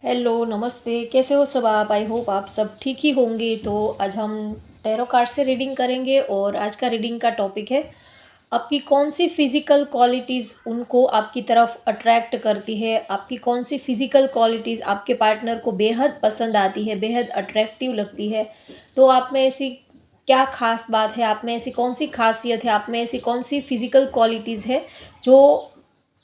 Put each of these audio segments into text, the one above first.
Hello, नमस्ते, कैसे हो सब आप? आई होप आप सब ठीक ही होंगे। तो आज हम टैरो कार्ड से रीडिंग करेंगे और आज का रीडिंग का टॉपिक है आपकी कौन सी फिजिकल क्वालिटीज़ उनको आपकी तरफ अट्रैक्ट करती है, आपकी कौन सी फिजिकल क्वालिटीज़ आपके पार्टनर को बेहद पसंद आती है, बेहद अट्रैक्टिव लगती है। तो आप में ऐसी क्या खास बात है, आप में ऐसी कौन सी खासियत है, आप में ऐसी कौन सी फिजिकल क्वालिटीज़ है जो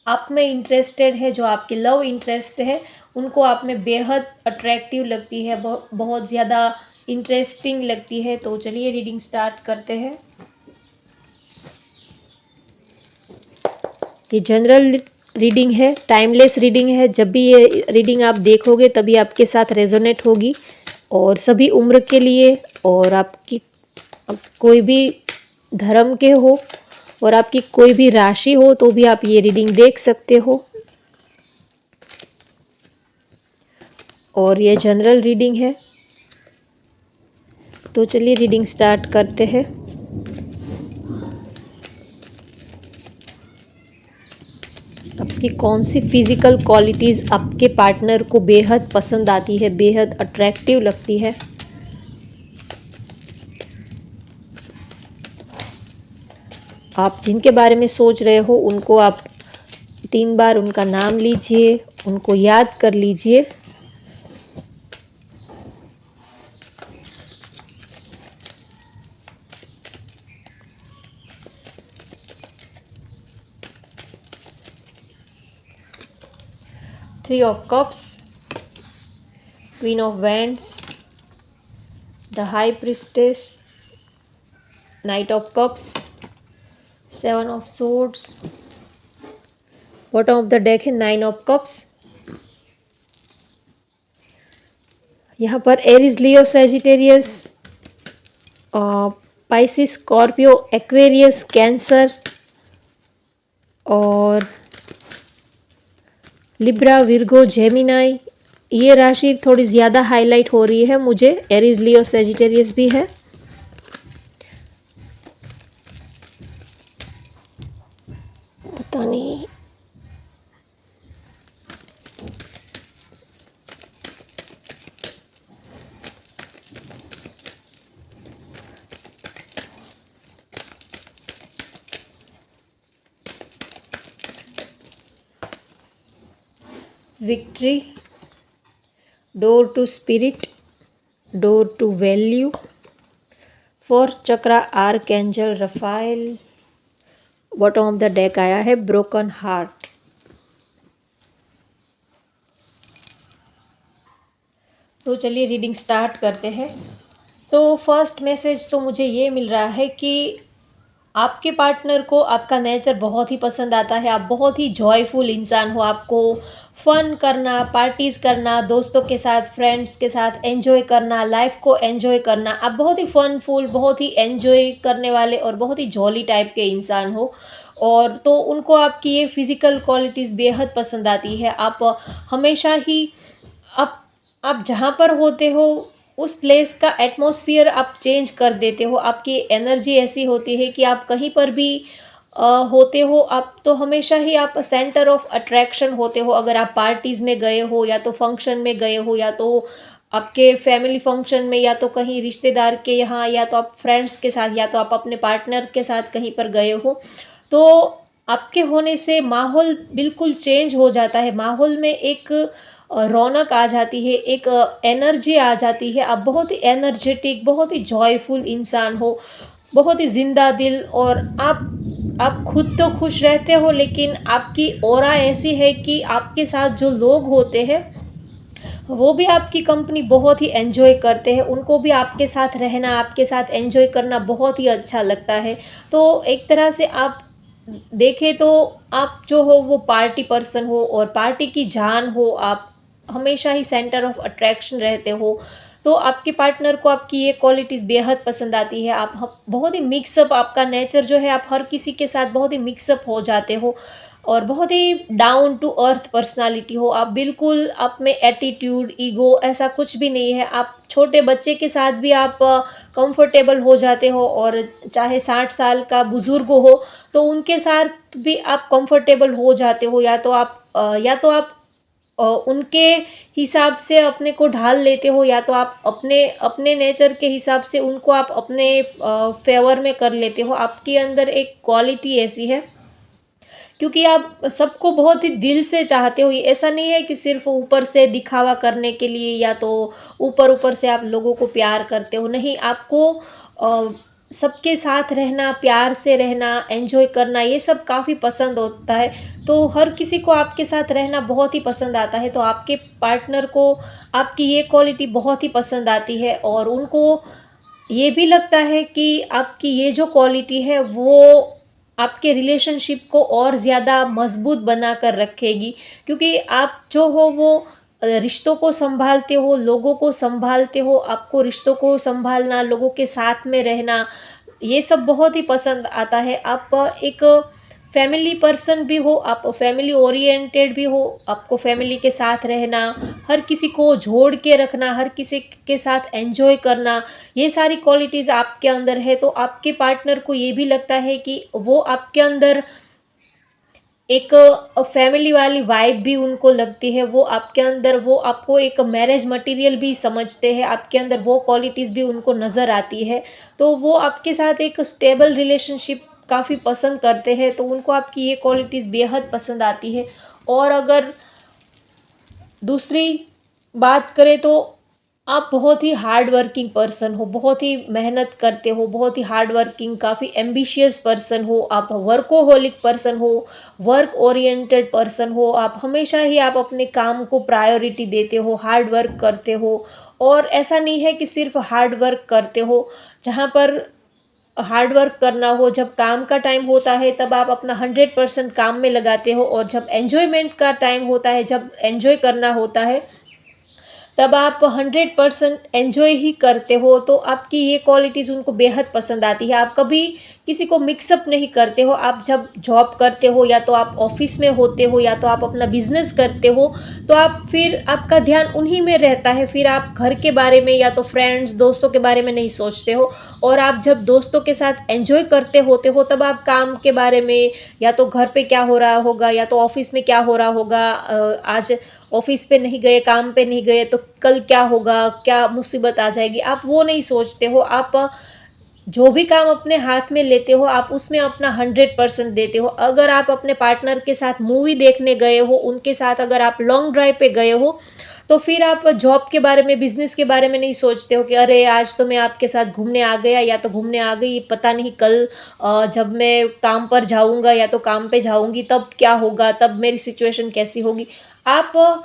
आप में इंटरेस्टेड है, जो आपके लव इंटरेस्ट है, उनको आप में बेहद अट्रैक्टिव लगती है, बहुत ज़्यादा इंटरेस्टिंग लगती है। तो चलिए रीडिंग स्टार्ट करते हैं। ये जनरल रीडिंग है, टाइमलेस रीडिंग है। जब भी ये रीडिंग आप देखोगे तभी आपके साथ रेजोनेट होगी और सभी उम्र के लिए, और आपकी कोई भी धर्म के हो और आपकी कोई भी राशि हो तो भी आप ये रीडिंग देख सकते हो। और ये जनरल रीडिंग है। तो चलिए रीडिंग स्टार्ट करते हैं। आपकी कौन सी फिजिकल क्वालिटीज़ आपके पार्टनर को बेहद पसंद आती है, बेहद अट्रैक्टिव लगती है। आप जिनके बारे में सोच रहे हो उनको आप 3 बार उनका नाम लीजिए, उनको याद कर लीजिए। Three of cups, queen of wands, the high priestess, knight of cups, 7 of swords. Bottom of the deck है 9 ऑफ कप्स। यहाँ पर Aries, Leo, Sagittarius, Pisces, Scorpio, Aquarius, Cancer और लिब्रा, विर्गो, जेमिनाई, ये राशि थोड़ी ज़्यादा हाईलाइट हो रही है मुझे। एरीज, लियो, सैजिटेरियस भी है। पता नहीं, victory, door to spirit, door to value, 4 chakra, archangel Raphael. Bottom of the deck आया है ब्रोकन हार्ट। तो चलिए रीडिंग स्टार्ट करते हैं। तो फर्स्ट मैसेज तो मुझे ये मिल रहा है कि आपके पार्टनर को आपका नेचर बहुत ही पसंद आता है। आप बहुत ही जॉयफुल इंसान हो। आपको फन करना, पार्टीज़ करना, दोस्तों के साथ, फ्रेंड्स के साथ एंजॉय करना, लाइफ को एंजॉय करना, आप बहुत ही फनफुल, बहुत ही एंजॉय करने वाले और बहुत ही जॉली टाइप के इंसान हो। और तो उनको आपकी ये फिज़िकल क्वालिटीज़ बेहद पसंद आती है। आप हमेशा ही आप आप जहाँ पर होते हो उस प्लेस का एटमॉस्फेयर आप चेंज कर देते हो। आपकी एनर्जी ऐसी होती है कि आप कहीं पर भी होते हो, आप तो हमेशा ही आप सेंटर ऑफ अट्रैक्शन होते हो। अगर आप पार्टीज़ में गए हो, या तो फंक्शन में गए हो, या तो आपके फैमिली फंक्शन में, या तो कहीं रिश्तेदार के यहाँ, या तो आप फ्रेंड्स के साथ, या तो आप अपने पार्टनर के साथ कहीं पर गए हो, तो आपके होने से माहौल बिल्कुल चेंज हो जाता है। माहौल में एक रौनक आ जाती है, एक एनर्जी आ जाती है। आप बहुत ही एनर्जेटिक, बहुत ही जॉयफुल इंसान हो, बहुत ही ज़िंदा दिल। और आप खुद तो खुश रहते हो, लेकिन आपकी ऑरा ऐसी है कि आपके साथ जो लोग होते हैं वो भी आपकी कंपनी बहुत ही एन्जॉय करते हैं। उनको भी आपके साथ रहना, आपके साथ एन्जॉय करना बहुत ही अच्छा लगता है। तो एक तरह से आप देखें तो आप जो हो वो पार्टी पर्सन हो और पार्टी की जान हो। आप हमेशा ही सेंटर ऑफ अट्रैक्शन रहते हो। तो आपके पार्टनर को आपकी ये क्वालिटीज़ बेहद पसंद आती है। आप बहुत ही मिक्सअप, आपका नेचर जो है, आप हर किसी के साथ बहुत ही मिक्सअप हो जाते हो और बहुत ही डाउन टू अर्थ पर्सनालिटी हो आप। बिल्कुल आप में एटीट्यूड, ईगो ऐसा कुछ भी नहीं है। आप छोटे बच्चे के साथ भी आप कंफर्टेबल हो जाते हो, और चाहे 60 साल का बुज़ुर्ग हो तो उनके साथ भी आप कंफर्टेबल हो जाते हो। या तो आप उनके हिसाब से अपने को ढाल लेते हो, या तो आप अपने अपने नेचर के हिसाब से उनको आप अपने फ़ेवर में कर लेते हो। आपके अंदर एक क्वालिटी ऐसी है, क्योंकि आप सबको बहुत ही दिल से चाहते हो। ये ऐसा नहीं है कि सिर्फ़ ऊपर से दिखावा करने के लिए, या तो ऊपर-ऊपर से आप लोगों को प्यार करते हो। नहीं, आपको अ, सबके साथ रहना, प्यार से रहना, एन्जॉय करना, ये सब काफ़ी पसंद होता है। तो हर किसी को आपके साथ रहना बहुत ही पसंद आता है, तो आपके पार्टनर को आपकी ये क्वालिटी बहुत ही पसंद आती है, और उनको ये भी लगता है कि आपकी ये जो क्वालिटी है वो आपके रिलेशनशिप को और ज़्यादा मज़बूत बनाकर रखेगी, क्योंकि आप जो हो वो रिश्तों को सँभालते हो, लोगों को सँभालते हो, आपको रिश्तों को सँभालना, लोगों के साथ में रहना, ये सब बहुत ही पसंद आता है। आप एक फैमिली पर्सन भी हो, आप फैमिली ओरिएंटेड भी हो, आपको फैमिली के साथ रहना, हर किसी को जोड़ के रखना, हर किसी के साथ एन्जॉय करना, ये सारी क्वालिटीज़ आपके अंदर है। तो आपके पार्टनर को ये भी लगता है कि वो आपके अंदर एक फैमिली वाली वाइब भी उनको लगती है, वो आपके अंदर, वो आपको एक मैरिज मटेरियल भी समझते हैं, आपके अंदर वो क्वालिटीज़ भी उनको नज़र आती है। तो वो आपके साथ एक स्टेबल रिलेशनशिप काफ़ी पसंद करते हैं, तो उनको आपकी ये क्वालिटीज़ बेहद पसंद आती है। और अगर दूसरी बात करें तो आप बहुत ही हार्ड वर्किंग पर्सन हो, बहुत ही मेहनत करते हो, बहुत ही हार्ड वर्किंग, काफ़ी एम्बिशियस पर्सन हो, आप वर्कोहॉलिक पर्सन हो, वर्क ओरिएंटेड पर्सन हो, आप हमेशा ही आप अपने काम को प्रायोरिटी देते हो, हार्ड वर्क करते हो। और ऐसा नहीं है कि सिर्फ हार्ड वर्क करते हो, जहाँ पर हार्ड वर्क करना हो, जब काम का टाइम होता है तब आप अपना 100% काम में लगाते हो, और जब एन्जॉयमेंट का टाइम होता है, जब एन्जॉय करना होता है, तब आप 100% एन्जॉय ही करते हो। तो आपकी ये क्वालिटीज़ उनको बेहद पसंद आती है। आप कभी किसी को मिक्सअप नहीं करते हो। आप जब जॉब करते हो, या तो आप ऑफ़िस में होते हो, या तो आप अपना बिज़नेस करते हो, तो आप फिर आपका ध्यान उन्हीं में रहता है। फिर आप घर के बारे में, या तो फ्रेंड्स, दोस्तों के बारे में नहीं सोचते हो। और आप जब दोस्तों के साथ एन्जॉय करते होते हो, तब आप काम के बारे में, या तो घर पे क्या हो रहा होगा, या तो ऑफ़िस में क्या हो रहा होगा, आज ऑफ़िस पे नहीं गए, काम पे नहीं गए, तो कल क्या होगा, क्या मुसीबत आ जाएगी, आप वो नहीं सोचते हो। आप जो भी काम अपने हाथ में लेते हो, आप उसमें अपना 100% देते हो। अगर आप अपने पार्टनर के साथ मूवी देखने गए हो, उनके साथ अगर आप लॉन्ग ड्राइव पे गए हो, तो फिर आप जॉब के बारे में, बिज़नेस के बारे में नहीं सोचते हो कि अरे आज तो मैं आपके साथ घूमने आ गया, या तो घूमने आ गई, पता नहीं कल जब मैं काम पर जाऊँगा, या तो काम पे जाऊँगी, तब क्या होगा, तब मेरी सिचुएशन कैसी होगी। आप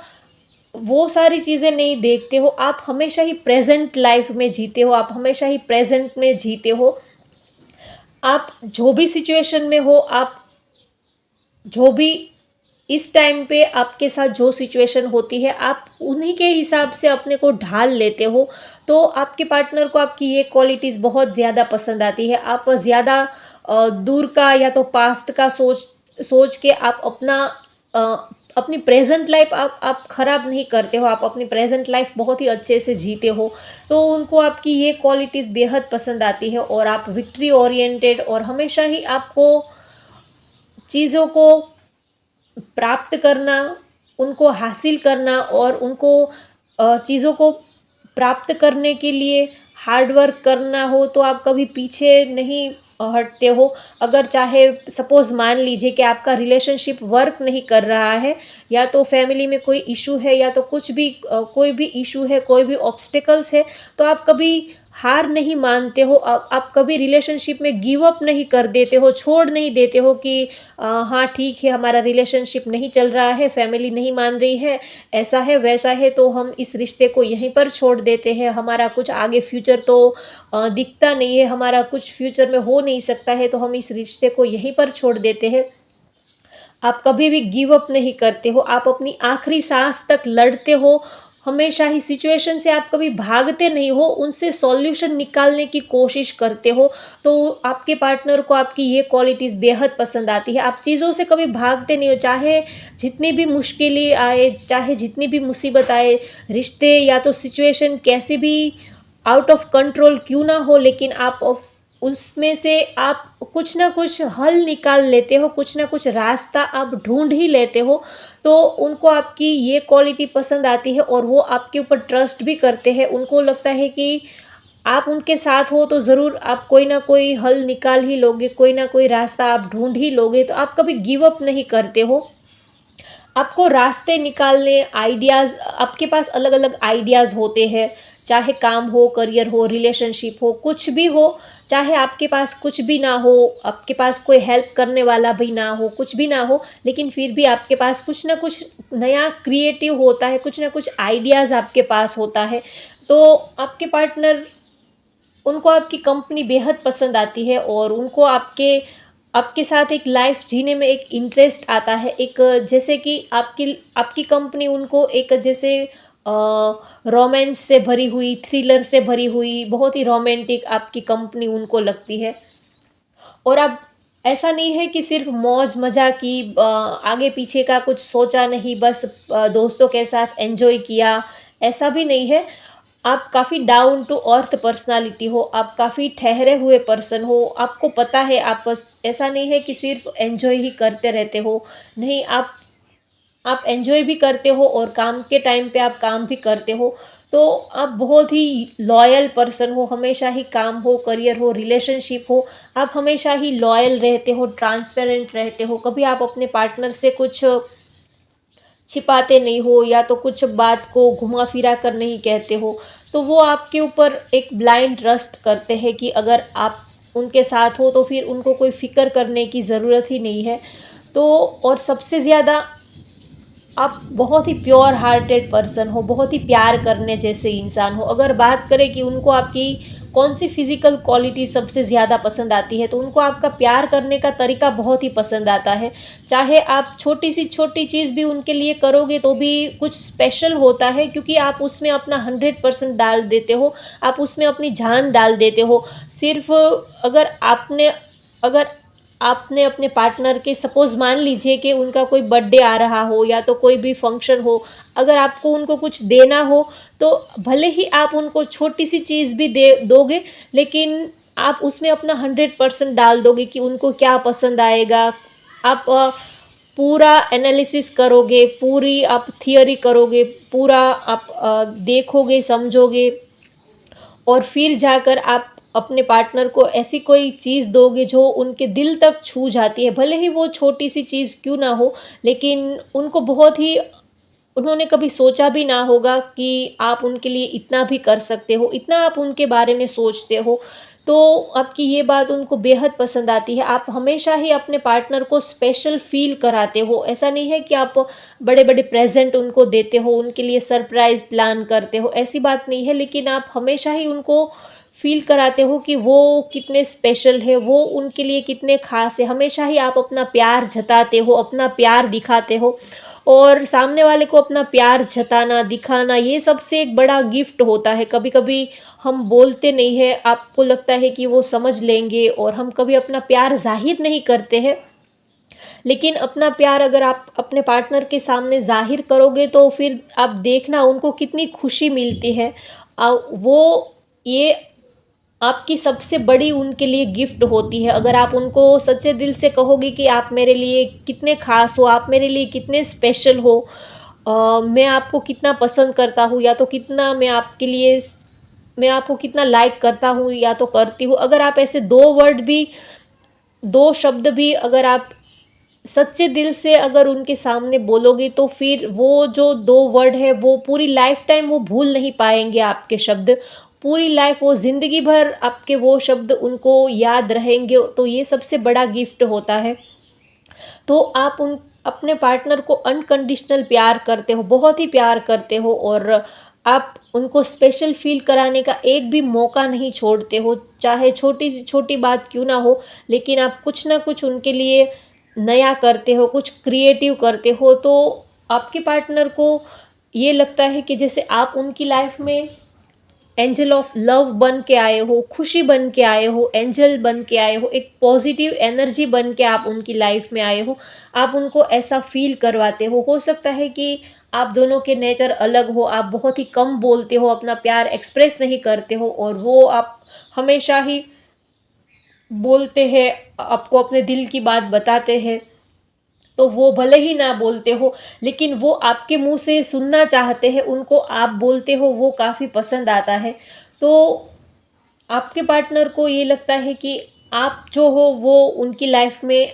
वो सारी चीज़ें नहीं देखते हो, आप हमेशा ही प्रेज़ेंट लाइफ़ में जीते हो, आप हमेशा ही प्रेज़ेंट में जीते हो। आप जो भी सिचुएशन में हो, आप जो भी इस टाइम पे आपके साथ जो सिचुएशन होती है, आप उन्हीं के हिसाब से अपने को ढाल लेते हो। तो आपके पार्टनर को आपकी ये क्वालिटीज़ बहुत ज़्यादा पसंद आती है। आप ज़्यादा दूर का, या तो पास्ट का सोच सोच के आप अपनी प्रेज़ेंट लाइफ़ आप ख़राब नहीं करते हो, आप अपनी प्रेज़ेंट लाइफ़ बहुत ही अच्छे से जीते हो। तो उनको आपकी ये क्वालिटीज़ बेहद पसंद आती है, और आप विक्ट्री ओरिएंटेड, और हमेशा ही आपको चीज़ों को प्राप्त करना, उनको हासिल करना, और उनको चीज़ों को प्राप्त करने के लिए हार्ड वर्क करना हो, तो आप कभी पीछे नहीं हटते हो। अगर चाहे सपोज़ मान लीजिए कि आपका रिलेशनशिप वर्क नहीं कर रहा है, या तो फैमिली में कोई इश्यू है, या तो कुछ भी कोई भी इश्यू है, कोई भी ऑब्स्टेकल्स है, तो आप कभी हार नहीं मानते हो, आप कभी रिलेशनशिप में गिव अप नहीं कर देते हो, छोड़ नहीं देते हो कि हाँ ठीक है, हमारा रिलेशनशिप नहीं चल रहा है, फैमिली नहीं मान रही है, ऐसा है वैसा है, तो हम इस रिश्ते को यहीं पर छोड़ देते हैं, हमारा कुछ आगे फ्यूचर तो दिखता नहीं है, हमारा कुछ फ्यूचर में हो नहीं सकता है, तो हम इस रिश्ते को यहीं पर छोड़ देते हैं। आप कभी भी गिव अप नहीं करते हो, आप अपनी आखिरी सांस तक लड़ते हो, हमेशा ही सिचुएशन से आप कभी भागते नहीं हो, उनसे सॉल्यूशन निकालने की कोशिश करते हो। तो आपके पार्टनर को आपकी ये क्वालिटीज़ बेहद पसंद आती है। आप चीज़ों से कभी भागते नहीं हो, चाहे जितनी भी मुश्किलें आए, चाहे जितनी भी मुसीबत आए, रिश्ते या तो सिचुएशन कैसे भी आउट ऑफ कंट्रोल क्यों ना हो, लेकिन आप उसमें से आप कुछ ना कुछ हल निकाल लेते हो, कुछ ना कुछ रास्ता आप ढूँढ ही लेते हो, तो उनको आपकी ये क्वालिटी पसंद आती है और वो आपके ऊपर ट्रस्ट भी करते हैं। उनको लगता है कि आप उनके साथ हो तो ज़रूर आप कोई ना कोई हल निकाल ही लोगे, कोई ना कोई रास्ता आप ढूँढ ही लोगे, तो आप कभी गिव अप नहीं करते हो। आपको रास्ते निकालने, आइडियाज़, आपके पास अलग-अलग आइडियाज़ होते हैं, चाहे काम हो, करियर हो, रिलेशनशिप हो, कुछ भी हो, चाहे आपके पास कुछ भी ना हो, आपके पास कोई हेल्प करने वाला भी ना हो, कुछ भी ना हो, लेकिन फिर भी आपके पास कुछ ना कुछ नया क्रिएटिव होता है, कुछ ना कुछ आइडियाज़ आपके पास होता है। तो आपके पार्टनर, उनको आपकी कंपनी बेहद पसंद आती है और उनको आपके आपके साथ एक लाइफ जीने में एक इंटरेस्ट आता है। एक जैसे कि आपकी आपकी कंपनी उनको एक जैसे रोमांस से भरी हुई, थ्रिलर से भरी हुई, बहुत ही रोमांटिक आपकी कंपनी उनको लगती है। और अब ऐसा नहीं है कि सिर्फ मौज मज़ा की, आगे पीछे का कुछ सोचा नहीं, बस दोस्तों के साथ एंजॉय किया, ऐसा भी नहीं है। आप काफ़ी डाउन टू अर्थ पर्सनालिटी हो, आप काफ़ी ठहरे हुए पर्सन हो, आपको पता है, आप बस ऐसा नहीं है कि सिर्फ एंजॉय ही करते रहते हो, नहीं, आप एन्जॉय भी करते हो और काम के टाइम पे आप काम भी करते हो। तो आप बहुत ही लॉयल पर्सन हो, हमेशा ही काम हो, करियर हो, रिलेशनशिप हो, आप हमेशा ही लॉयल रहते हो, ट्रांसपेरेंट रहते हो। कभी आप अपने पार्टनर से कुछ छिपाते नहीं हो या तो कुछ बात को घुमा-फिरा कर नहीं कहते हो। तो वो आपके ऊपर एक ब्लाइंड ट्रस्ट करते हैं कि अगर आप उनके साथ हो तो फिर उनको कोई फ़िक्र करने की ज़रूरत ही नहीं है। तो और सबसे ज़्यादा आप बहुत ही प्योर हार्टेड पर्सन हो, बहुत ही प्यार करने जैसे इंसान हो। अगर बात करें कि उनको आपकी कौन-सी फ़िज़िकल क्वालिटी सबसे ज़्यादा पसंद आती है, तो उनको आपका प्यार करने का तरीका बहुत ही पसंद आता है। चाहे आप छोटी से छोटी चीज़ भी उनके लिए करोगे तो भी कुछ स्पेशल होता है, क्योंकि आप उसमें अपना 100% डाल देते हो, आप उसमें अपनी जान डाल देते हो। सिर्फ़ अगर आपने अगर आपने अपने पार्टनर के, सपोज़ मान लीजिए कि उनका कोई बर्थडे आ रहा हो या तो कोई भी फंक्शन हो, अगर आपको उनको कुछ देना हो, तो भले ही आप उनको छोटी-सी चीज़ भी दे दोगे, लेकिन आप उसमें अपना 100% डाल दोगे कि उनको क्या पसंद आएगा। आप पूरा एनालिसिस करोगे, पूरी आप थियरी करोगे, पूरा आप देखोगे, समझोगे और फिर जाकर आप अपने पार्टनर को ऐसी कोई चीज़ दोगे जो उनके दिल तक छू जाती है। भले ही वो छोटी-सी चीज़ क्यों ना हो, लेकिन उनको बहुत ही, उन्होंने कभी सोचा भी ना होगा कि आप उनके लिए इतना भी कर सकते हो, इतना आप उनके बारे में सोचते हो। तो आपकी ये बात उनको बेहद पसंद आती है। आप हमेशा ही अपने पार्टनर को स्पेशल फ़ील कराते हो। ऐसा नहीं है कि आप बड़े-बड़े प्रेज़ेंट उनको देते हो, उनके लिए सरप्राइज़ प्लान करते हो, ऐसी बात नहीं है। लेकिन आप हमेशा ही उनको फ़ील कराते हो कि वो कितने स्पेशल है, वो उनके लिए कितने ख़ास है। हमेशा ही आप अपना प्यार जताते हो, अपना प्यार दिखाते हो और सामने वाले को अपना प्यार जताना, दिखाना, ये सबसे एक बड़ा गिफ्ट होता है। कभी-कभी हम बोलते नहीं हैं, आपको लगता है कि वो समझ लेंगे और हम कभी अपना प्यार ज़ाहिर नहीं करते हैं। लेकिन अपना प्यार अगर आप अपने पार्टनर के सामने ज़ाहिर करोगे तो फिर आप देखना उनको कितनी खुशी मिलती है। वो ये आपकी सबसे बड़ी उनके लिए गिफ्ट होती है। अगर आप उनको सच्चे दिल से कहोगे कि आप मेरे लिए कितने ख़ास हो, आप मेरे लिए कितने स्पेशल हो, मैं आपको कितना पसंद करता हूँ या तो कितना मैं आपको कितना लाइक करता हूँ या तो करती हूँ। अगर आप ऐसे 2 वर्ड भी, 2 शब्द भी अगर आप सच्चे दिल से अगर उनके सामने बोलोगे तो फिर वो जो 2 वर्ड है वो पूरी लाइफ़ टाइम वो भूल नहीं पाएँगे आपके शब्द। पूरी लाइफ़, वो ज़िंदगी भर आपके वो शब्द उनको याद रहेंगे, तो ये सबसे बड़ा गिफ्ट होता है। तो आप उन अपने पार्टनर को अनकंडीशनल प्यार करते हो, बहुत ही प्यार करते हो और आप उनको स्पेशल फ़ील कराने का एक भी मौका नहीं छोड़ते हो, चाहे छोटी से छोटी बात क्यों ना हो, लेकिन आप कुछ ना कुछ उनके लिए नया करते हो, कुछ क्रिएटिव करते हो, तो आपके पार्टनर को ये लगता है कि जैसे आप उनकी लाइफ़ में एंजल ऑफ लव बन के आए हो, खुशी बन के आए हो, एंजल बन के आए हो, एक पॉजिटिव एनर्जी बन के आप उनकी लाइफ में आए हो। आप उनको ऐसा फ़ील करवाते हो। हो सकता है कि आप दोनों के नेचर अलग हो, आप बहुत ही कम बोलते हो, अपना प्यार एक्सप्रेस नहीं करते हो और वो आप हमेशा ही बोलते हैं, आपको अपने दिल की बात बताते हैं, तो वो भले ही ना बोलते हो, लेकिन वो आपके मुँह से सुनना चाहते हैं, उनको आप बोलते हो वो काफ़ी पसंद आता है। तो आपके पार्टनर को ये लगता है कि आप जो हो वो उनकी लाइफ़ में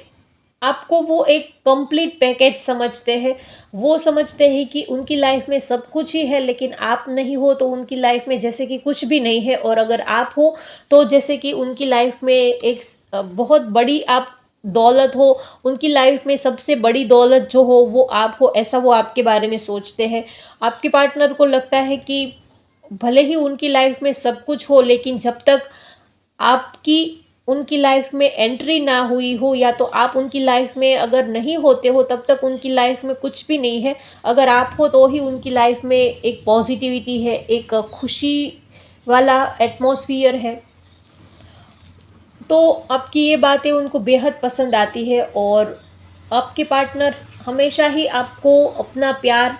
आपको वो एक कंप्लीट पैकेज समझते हैं। वो समझते हैं कि उनकी लाइफ़ में सब कुछ ही है, लेकिन आप नहीं हो तो उनकी लाइफ़ में जैसे कि कुछ भी नहीं है, और अगर आप हो तो जैसे कि उनकी लाइफ़ में एक बहुत बड़ी आप दौलत हो, उनकी लाइफ़ में सबसे बड़ी दौलत जो हो वो आप हो, ऐसा वो आपके बारे में सोचते हैं। आपके पार्टनर को लगता है कि भले ही उनकी लाइफ़ में सब कुछ हो, लेकिन जब तक आपकी उनकी लाइफ में एंट्री ना हुई हो, या तो आप उनकी लाइफ में अगर नहीं होते हो तब तक उनकी लाइफ में कुछ भी नहीं है। अगर आप हो तो ही उनकी लाइफ में एक पॉजिटिविटी है, एक खुशी वाला एटमॉस्फियर है। तो आपकी ये बातें उनको बेहद पसंद आती है, और आपके पार्टनर हमेशा ही आपको अपना प्यार,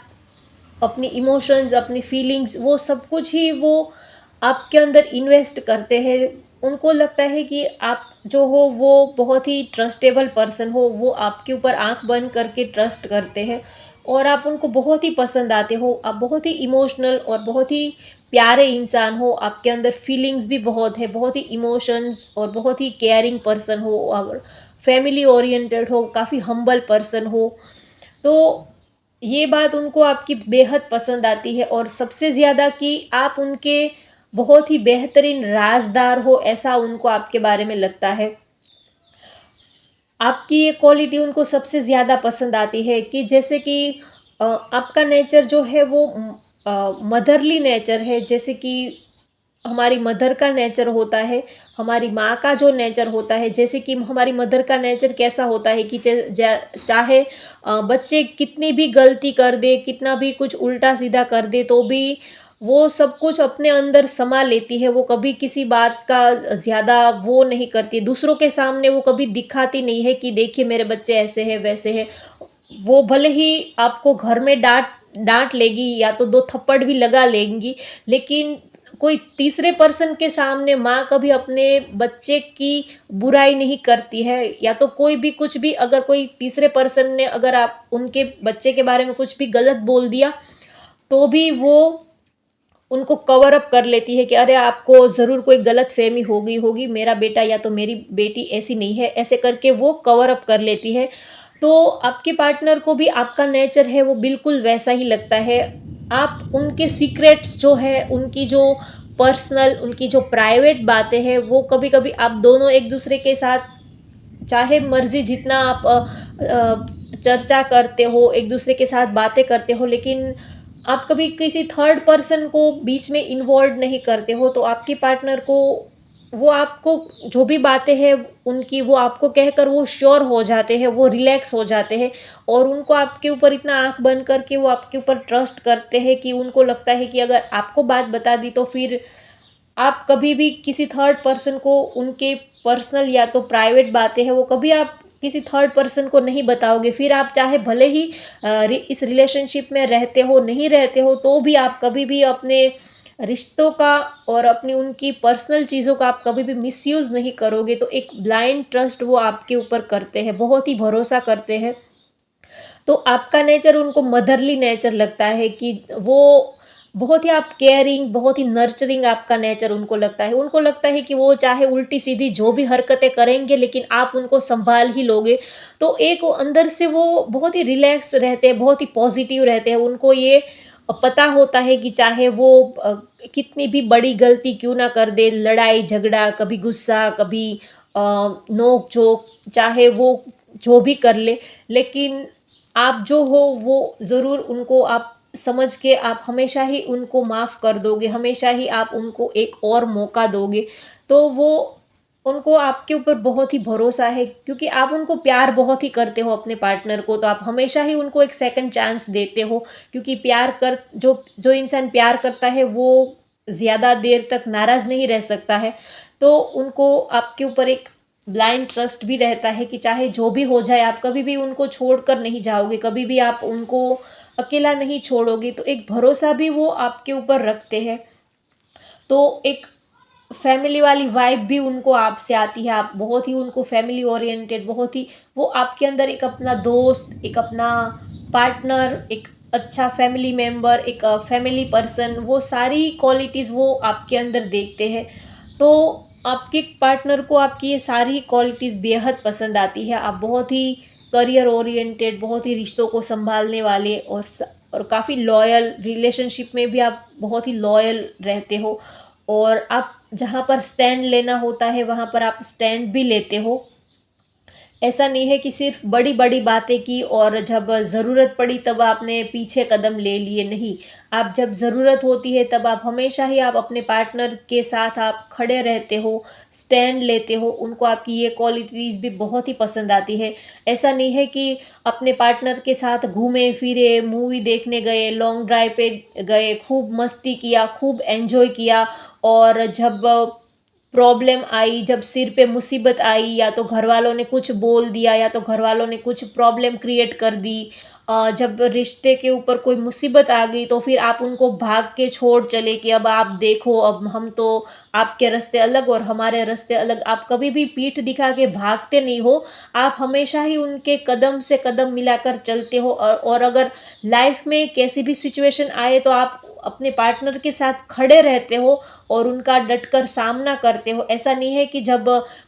अपनी इमोशंस, अपनी फीलिंग्स, वो सब कुछ ही वो आपके अंदर इन्वेस्ट करते हैं। उनको लगता है कि आप जो हो वो बहुत ही ट्रस्टेबल पर्सन हो, वो आपके ऊपर आँख बंद करके ट्रस्ट करते हैं, और आप उनको बहुत ही पसंद आते हो। आप बहुत ही इमोशनल और बहुत ही प्यारे इंसान हो, आपके अंदर फीलिंग्स भी बहुत है, बहुत ही इमोशंस, और बहुत ही केयरिंग पर्सन हो, और फैमिली ओरिएंटेड हो, काफ़ी हम्बल पर्सन हो। तो ये बात उनको आपकी बेहद पसंद आती है, और सबसे ज़्यादा कि आप उनके बहुत ही बेहतरीन राज़दार हो, ऐसा उनको आपके बारे में लगता है। आपकी ये क्वालिटी उनको सबसे ज़्यादा पसंद आती है कि जैसे कि आपका नेचर जो है वो मदरली नेचर है। जैसे कि हमारी मदर का नेचर होता है, हमारी माँ का जो नेचर होता है, जैसे कि हमारी मदर का नेचर कैसा होता है कि चाहे बच्चे कितनी भी गलती कर दे, कितना भी कुछ उल्टा-सीधा कर दे, तो भी वो सब कुछ अपने अंदर समा लेती है। वो कभी किसी बात का ज़्यादा वो नहीं करती, दूसरों के सामने वो कभी दिखाती नहीं है कि देखिए मेरे बच्चे ऐसे हैं, वैसे हैं। वो भले ही आपको घर में डाँट डाँट लेगी, या तो 2 थप्पड़ भी लगा लेंगी, लेकिन कोई तीसरे पर्सन के सामने माँ कभी अपने बच्चे की बुराई नहीं करती है। या तो कोई भी कुछ भी, अगर कोई तीसरे पर्सन ने अगर आप उनके बच्चे के बारे में कुछ भी गलत बोल दिया, तो भी वो उनको कवर अप कर लेती है कि अरे आपको ज़रूर कोई गलतफ़हमी हो गई होगी, मेरा बेटा या तो मेरी बेटी ऐसी नहीं है, ऐसे करके वो कवर अप कर लेती है। तो आपके पार्टनर को भी आपका नेचर है वो बिल्कुल वैसा ही लगता है। आप उनके सीक्रेट्स जो है, उनकी जो पर्सनल, उनकी जो प्राइवेट बातें हैं, वो कभी-कभी आप दोनों एक-दूसरे के साथ चाहे मर्ज़ी जितना आप चर्चा करते हो, एक-दूसरे के साथ बातें करते हो, लेकिन आप कभी किसी थर्ड पर्सन को बीच में इन्वॉल्व नहीं करते हो, तो आपके पार्टनर को वो आपको जो भी बातें हैं उनकी, वो आपको कहकर वो श्योर हो जाते हैं, वो रिलैक्स हो जाते हैं, और उनको आपके ऊपर इतना आँख बंद करके वो आपके ऊपर ट्रस्ट करते हैं कि उनको लगता है कि अगर आपको बात बता दी तो फिर आप कभी भी किसी थर्ड पर्सन को उनके पर्सनल या तो प्राइवेट बातें हैं वो कभी आप किसी थर्ड पर्सन को नहीं बताओगे। फिर आप चाहे भले ही इस रिलेशनशिप में रहते हो, नहीं रहते हो, तो भी आप कभी भी अपने रिश्तों का और अपनी उनकी पर्सनल चीज़ों का आप कभी भी मिसयूज़ नहीं करोगे। तो एक ब्लाइंड ट्रस्ट वो आपके ऊपर करते हैं, बहुत ही भरोसा करते हैं। तो आपका नेचर उनको मदरली नेचर लगता है कि वो बहुत ही आप केयरिंग, बहुत ही नर्चरिंग आपका नेचर उनको लगता है। उनको लगता है कि वो चाहे उल्टी-सीधी जो भी हरकतें करेंगे, लेकिन आप उनको सँभाल ही लोगे। तो एक वो अंदर से वो बहुत ही रिलैक्स रहते हैं, बहुत ही पॉज़िटिव रहते हैं। उनको ये पता होता है कि चाहे वो कितनी भी बड़ी गलती क्यों ना कर दे, लड़ाई-झगड़ा, कभी गुस्सा, कभी नोक-झोंक, चाहे वो जो भी कर ले, लेकिन आप जो हो वो ज़रूर उनको आप समझ के आप हमेशा ही उनको माफ़ कर दोगे, हमेशा ही आप उनको एक और मौका दोगे। तो वो उनको आपके ऊपर बहुत ही भरोसा है, क्योंकि आप उनको प्यार बहुत ही करते हो अपने पार्टनर को, तो आप हमेशा ही उनको एक सेकंड चांस देते हो, क्योंकि प्यार कर जो जो इंसान प्यार करता है वो ज़्यादा देर तक नाराज़ नहीं रह सकता है। तो उनको आपके ऊपर एक ब्लाइंड ट्रस्ट भी रहता है कि चाहे जो भी हो जाए, आप कभी भी उनको छोड़कर नहीं जाओगे, कभी भी आप उनको अकेला नहीं छोड़ोगे, तो एक भरोसा भी वो आपके ऊपर रखते हैं। तो एक फैमिली वाली वाइब भी उनको आपसे आती है। आप बहुत ही उनको फैमिली ओरिएंटेड, बहुत ही वो आपके अंदर एक अपना दोस्त, एक अपना पार्टनर, एक अच्छा फैमिली मेंबर, एक फैमिली पर्सन, वो सारी क्वालिटीज़ वो आपके अंदर देखते हैं। तो आपके पार्टनर को आपकी ये सारी क्वालिटीज़ बेहद पसंद आती है। आप बहुत ही करियर ओरिएंटेड, बहुत ही रिश्तों को सँभालने वाले और काफ़ी लॉयल, रिलेशनशिप में भी आप बहुत ही लॉयल रहते हो और आप जहाँ पर स्टैंड लेना होता है, वहाँ पर आप स्टैंड भी लेते हो। ऐसा नहीं है कि सिर्फ़ बड़ी-बड़ी बातें की और जब ज़रूरत पड़ी तब आपने पीछे कदम ले लिए, नहीं। आप जब ज़रूरत होती है तब आप हमेशा ही आप अपने पार्टनर के साथ आप खड़े रहते हो, स्टैंड लेते हो, उनको आपकी ये क्वालिटीज़ भी बहुत ही पसंद आती है। ऐसा नहीं है कि अपने पार्टनर के साथ घूमे-फिरे, मूवी देखने गए, लॉन्ग ड्राइव पे गए, खूब मस्ती किया, खूब एन्जॉय किया और जब प्रॉब्लम आई, जब सिर पे मुसीबत आई या तो घरवालों ने कुछ बोल दिया या तो घरवालों ने कुछ प्रॉब्लम क्रिएट कर दी। जब रिश्ते के ऊपर कोई मुसीबत आ गई तो फिर आप उनको भाग के छोड़ चले कि अब आप देखो, अब हम तो आपके रास्ते अलग और हमारे रास्ते अलग। आप कभी भी पीठ दिखा के भागते नहीं हो, आप हमेशा ही उनके कदम से कदम मिलाकर चलते हो और अगर लाइफ में कैसी भी सिचुएशन आए तो आप अपने पार्टनर के साथ खड़े रहते हो और उनका डटकर सामना करते हो। ऐसा नहीं है कि जब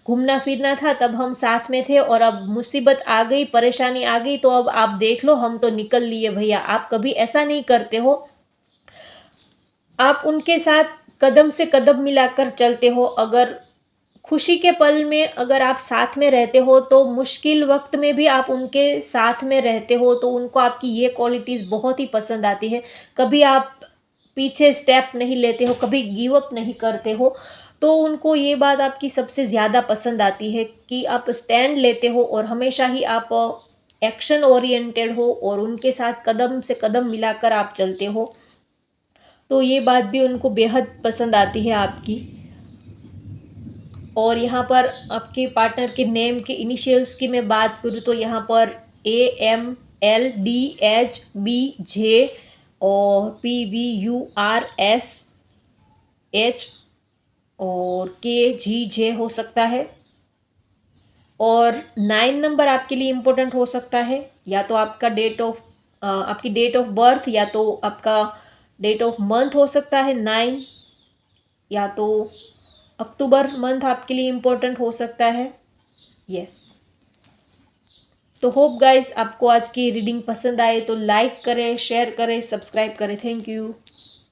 घूमना-फिरना था तब हम साथ में थे और अब मुसीबत आ गई, परेशानी आ गई तो अब आप देख लो हम तो निकल लिए भैया, आप कभी ऐसा नहीं करते हो। आप उनके साथ कदम से कदम मिलाकर चलते हो। अगर खुशी के पल में अगर आप साथ में रहते हो तो मुश्किल वक़्त में भी आप उनके साथ में रहते हो, तो उनको आपकी ये क्वालिटीज़ बहुत ही पसंद आती है। कभी आप पीछे स्टेप नहीं लेते हो, कभी गिव अप नहीं करते हो, तो उनको ये बात आपकी सबसे ज़्यादा पसंद आती है कि आप स्टैंड लेते हो और हमेशा ही आप एक्शन ओरिएंटेड हो और उनके साथ कदम से कदम मिलाकर आप चलते हो। तो ये बात भी उनको बेहद पसंद आती है आपकी। और यहाँ पर आपके पार्टनर के नेम के इनिशियल्स की मैं बात करूँ तो यहाँ पर AMLDHBJ और PVURSH और KGJ हो सकता है। और 9 नंबर आपके लिए इम्पोर्टेंट हो सकता है, या तो आपका आपकी डेट ऑफ बर्थ या तो आपका डेट ऑफ मंथ हो सकता है 9, या तो अक्टूबर मंथ आपके लिए इम्पोर्टेंट हो सकता है। यस। तो होप गाइस आपको आज की रीडिंग पसंद आए तो लाइक करें, शेयर करें, सब्सक्राइब करें। Thank you.